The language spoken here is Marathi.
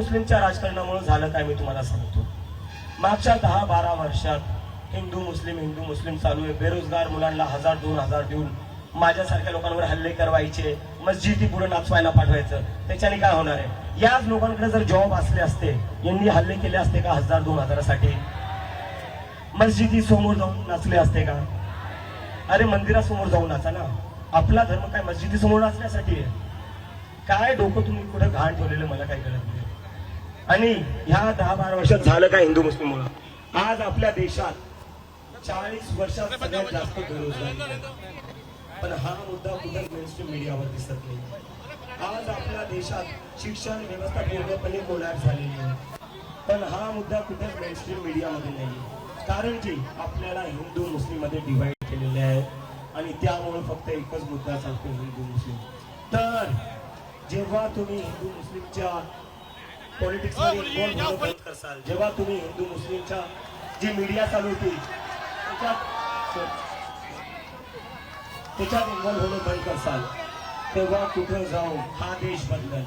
मुस्लिमच्या राजकारणामुळे झालं काय मी तुम्हाला सांगतो. मागच्या 10-12 वर्षात हिंदू मुस्लिम चालू आहे. बेरोजगार मुलांना 1000-2000 देऊन माझ्यासारख्या लोकांवर हल्ले करवायचे, मस्जिदी पुढे नाचवायला पाठवायचं. त्याच्याने काय होणार आहे? याच लोकांकडे जर जॉब असले असते, यांनी हल्ले केले असते का 1000-2000साठी? मस्जिदी समोर जाऊन नाचले असते का? अरे मंदिरासमोर जाऊन नाचा ना. आपला धर्म काय मस्जिदी समोर नाचण्यासाठी आहे? काय डोकं तुम्ही कुठं घाण ठेवलेलं मला काही कळत नाही. आणि ह्या 10-12 वर्षात झालं काय हिंदू मुस्लिम मुळे? आज आपल्या देशात 40 वर्षात सगळ्यात जास्त बेरोजगारी आहे. पण हा मुद्दा कुठेच मेनस्ट्रीम मीडियावर दिसत नाही. आज आपल्या देशात शिक्षण व्यवस्था पूर्णपणे कोलॅप्स झालेली आहे, पण हा मुद्दा कुठेच मेनस्ट्रीम मीडियामध्ये नाही. कारण की आपल्याला हिंदू मुस्लिम मध्ये डिवाइड केलेले आहे आणि त्यामुळे फक्त एकच मुद्दा चालतो, हिंदू मुस्लिम. तर जेव्हा तुम्ही हिंदू मुस्लिमच्या पॉलिटिक्स मध्ये इन्व्हॉल्व बंद करसाल, जेव्हा तुम्ही हिंदू मुस्लिमच्या जी मीडिया चालू होती त्याच्यात इन्व्हॉल्व होणं बंद करसाल, तेव्हा कुठं जाऊन हा देश बदलेल.